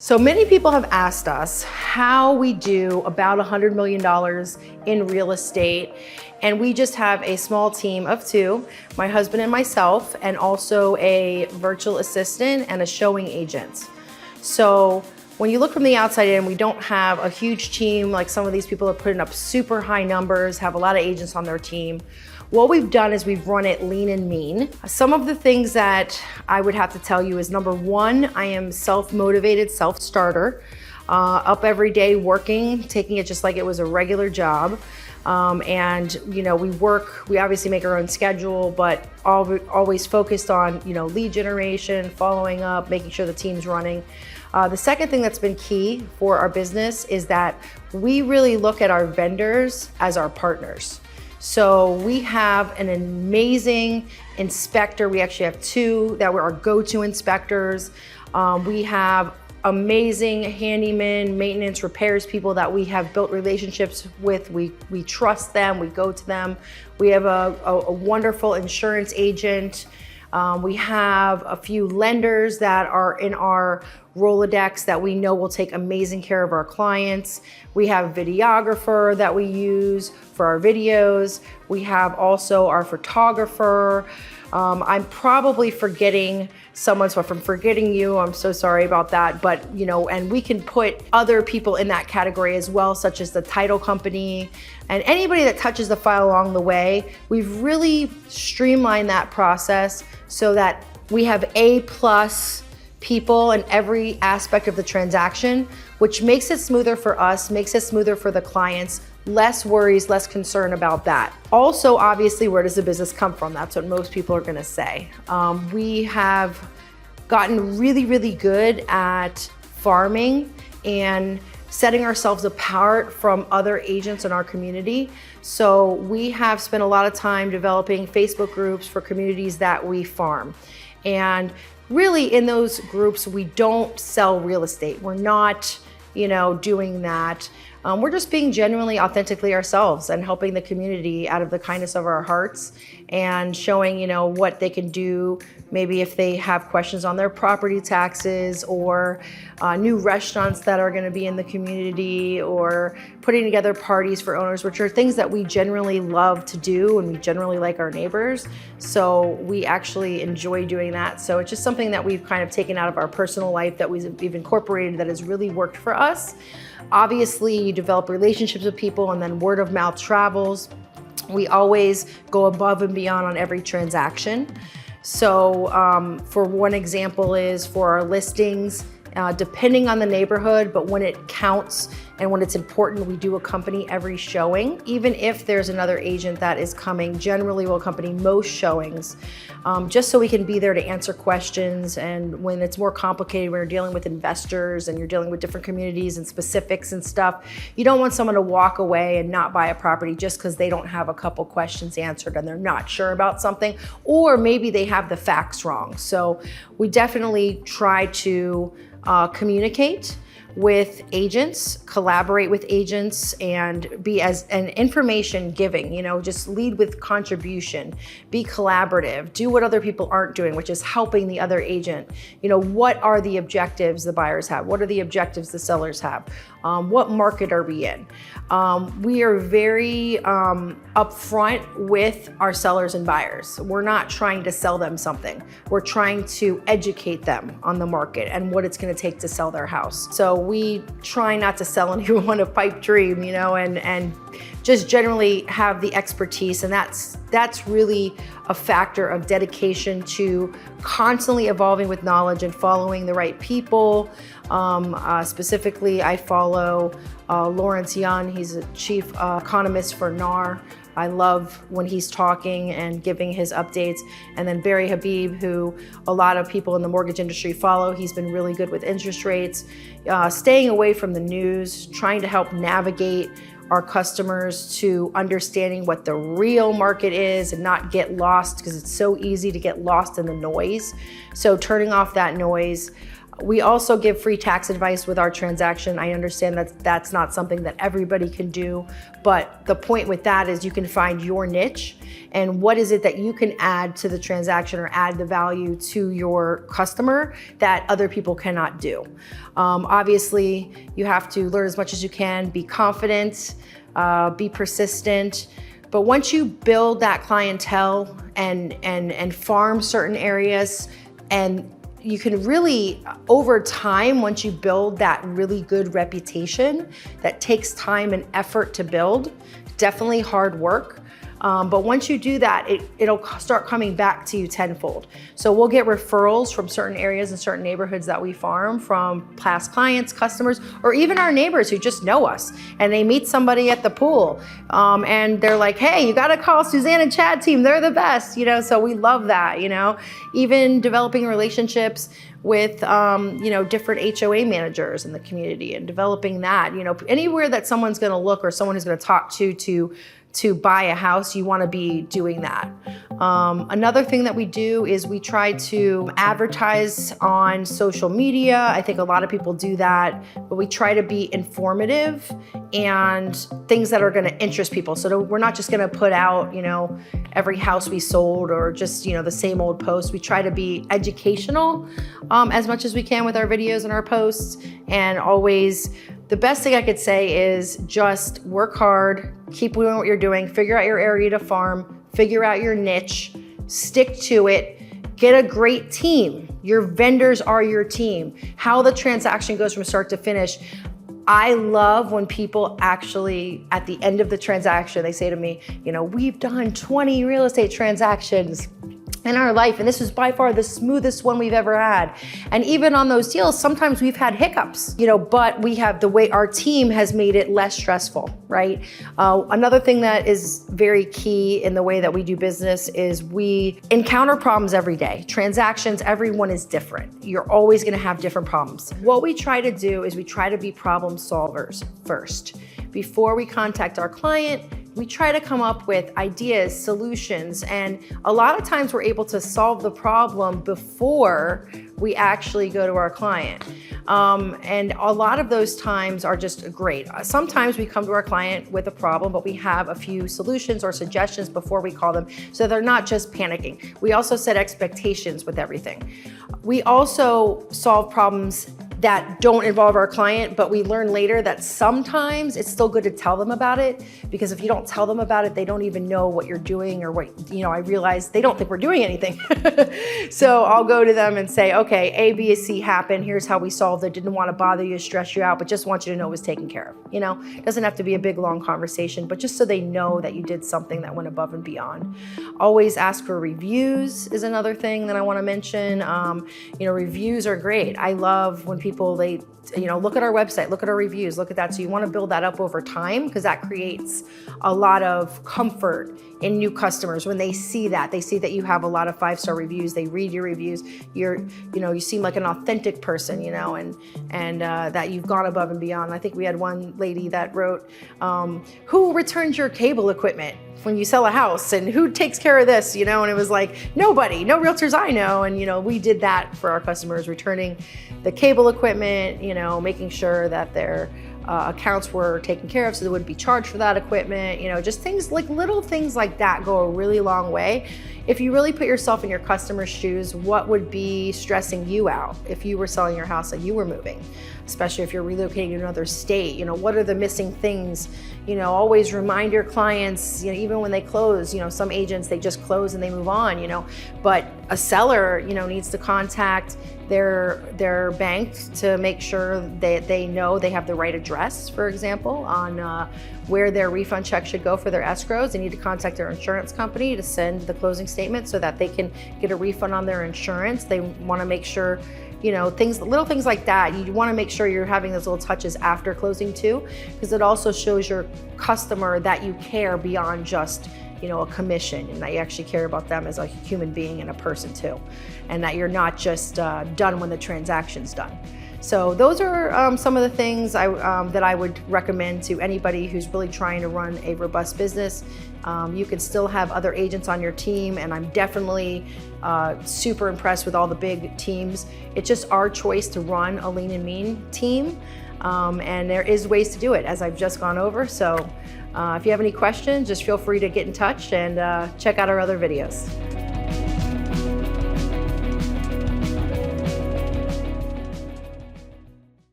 So many people have asked us how we do about $100 million in real estate. And we just have a small team of two, my husband and myself, and also a virtual assistant and a showing agent. So when you look from the outside in, we don't have a huge team like some of these people are putting up super high numbers, have a lot of agents on their team. What we've done is we've run it lean and mean. Some of the things that I would have to tell you is number one, I am self-motivated, self-starter, up every day working, taking it just like it was a regular job. And you know, we obviously make our own schedule, but always focused on, you know, lead generation, following up, making sure the team's running. The second thing that's been key for our business is that we really look at our vendors as our partners. So we have an amazing inspector. We actually have two that were our go-to inspectors. We have amazing handyman, maintenance, repairs people that we have built relationships with. We trust them, we go to them. We have a wonderful insurance agent. We have a few lenders that are in our Rolodex that we know will take amazing care of our clients. We have a videographer that we use for our videos. We have also our photographer. I'm probably forgetting someone, so if I'm forgetting you, I'm so sorry about that. But, you know, and we can put other people in that category as well, such as the title company and anybody that touches the file along the way. We've really streamlined that process so that we have A+ people in every aspect of the transaction, which makes it smoother for us, makes it smoother for the clients, less worries, less concern about that. Also, obviously, where does the business come from? That's what most people are gonna say. We have gotten really, really good at farming and setting ourselves apart from other agents in our community. So we have spent a lot of time developing Facebook groups for communities that we farm. And really in those groups, we don't sell real estate. We're not, you know, doing that. We're just being genuinely, authentically ourselves and helping the community out of the kindness of our hearts and showing, you know, what they can do. Maybe if they have questions on their property taxes or new restaurants that are gonna be in the community, or putting together parties for owners, which are things that we generally love to do and we generally like our neighbors. So we actually enjoy doing that. So it's just something that we've kind of taken out of our personal life that we've incorporated that has really worked for us. Obviously, you develop relationships with people and then word of mouth travels. We always go above and beyond on every transaction. So for one example is for our listings, depending on the neighborhood, but when it counts and when it's important, we do accompany every showing. Even if there's another agent that is coming, generally we'll accompany most showings, just so we can be there to answer questions. And when it's more complicated, when you're dealing with investors and you're dealing with different communities and specifics and stuff, you don't want someone to walk away and not buy a property just because they don't have a couple questions answered and they're not sure about something, or maybe they have the facts wrong. So we definitely try to communicate with agents, collaborate with agents, and be as an information giving, you know, just lead with contribution, be collaborative, do what other people aren't doing, which is helping the other agent. You know, what are the objectives the buyers have? What are the objectives the sellers have? What market are we in? We are very upfront with our sellers and buyers. We're not trying to sell them something. We're trying to educate them on the market and what it's gonna take to sell their house. So we try not to sell anyone a pipe dream, you know, and just generally have the expertise. And that's really a factor of dedication to constantly evolving with knowledge and following the right people. Specifically, I follow Lawrence Young. He's a chief economist for NAR. I love when he's talking and giving his updates. And then Barry Habib, who a lot of people in the mortgage industry follow. He's been really good with interest rates, staying away from the news, trying to help navigate our customers to understanding what the real market is and not get lost, because it's so easy to get lost in the noise. So turning off that noise. We also give free tax advice with our transaction. I understand that that's not something that everybody can do, but the point with that is you can find your niche and what is it that you can add to the transaction or add the value to your customer that other people cannot do. Obviously, you have to learn as much as you can, be confident, be persistent. But once you build that clientele and farm certain areas, and you can really, over time, once you build that really good reputation, that takes time and effort to build, definitely hard work. But once you do that, it'll start coming back to you tenfold. So we'll get referrals from certain areas and certain neighborhoods that we farm from past clients, customers, or even our neighbors who just know us. And they meet somebody at the pool and they're like, hey, you gotta call Suzanne and Chad team, they're the best, so we love that, Even developing relationships with different HOA managers in the community and developing that, anywhere that someone's gonna look or someone who's gonna talk to buy a house, you want to be doing that. Another thing that we do is we try to advertise on social media. I think a lot of people do that, but we try to be informative and things that are going to interest people. So we're not just going to put out, every house we sold or just, the same old post. We try to be educational as much as we can with our videos and our posts. And always, the best thing I could say is just work hard, keep doing what you're doing, figure out your area to farm, figure out your niche, stick to it, get a great team. Your vendors are your team. How the transaction goes from start to finish. I love when people actually, at the end of the transaction, they say to me, we've done 20 real estate transactions in our life, and this is by far the smoothest one we've ever had. And even on those deals, sometimes we've had hiccups, but we have the way our team has made it less stressful, right? Another thing that is very key in the way that we do business is we encounter problems every day. Transactions, everyone is different. You're always gonna have different problems. What we try to do is we try to be problem solvers first. Before we contact our client, we try to come up with ideas, solutions, and a lot of times we're able to solve the problem before we actually go to our client. And a lot of those times are just great. Sometimes we come to our client with a problem, but we have a few solutions or suggestions before we call them, so they're not just panicking. We also set expectations with everything. We also solve problems that don't involve our client, but we learn later that sometimes it's still good to tell them about it, because if you don't tell them about it, they don't even know what you're doing or what, I realize they don't think we're doing anything. So I'll go to them and say, okay, A, B, and C happened. Here's how we solved it. Didn't want to bother you, stress you out, but just want you to know it was taken care of. It doesn't have to be a big, long conversation, but just so they know that you did something that went above and beyond. Always ask for reviews is another thing that I want to mention. Reviews are great. I love when people, they look at our website, look at our reviews, look at that. So you want to build that up over time, because that creates a lot of comfort in new customers. When they see that you have a lot of 5-star reviews, they read your reviews, you seem like an authentic person, and that you've gone above and beyond. I think we had one lady that wrote, who returns your cable equipment when you sell a house, and who takes care of this, and it was like, nobody, no realtors I know. And we did that for our customers, returning the cable equipment, making sure that their accounts were taken care of so they wouldn't be charged for that equipment. Just things like little things like that go a really long way. If you really put yourself in your customer's shoes, what would be stressing you out if you were selling your house and you were moving, especially if you're relocating to another state? What are the missing things? Always remind your clients, even when they close, some agents, they just close and they move on, but a seller, needs to contact their bank to make sure that they know they have the right address, for example, on where their refund check should go for their escrows. They need to contact their insurance company to send the closing statement so that they can get a refund on their insurance. They want to make sure, little things like that. You want to make sure you're having those little touches after closing too, because it also shows your customer that you care beyond just a commission, and that you actually care about them as a human being and a person too, and that you're not just done when the transaction's done. So those are some of the things that I would recommend to anybody who's really trying to run a robust business. You can still have other agents on your team, and I'm definitely super impressed with all the big teams. It's just our choice to run a lean and mean team, and there is ways to do it, as I've just gone over. So if you have any questions, just feel free to get in touch and check out our other videos.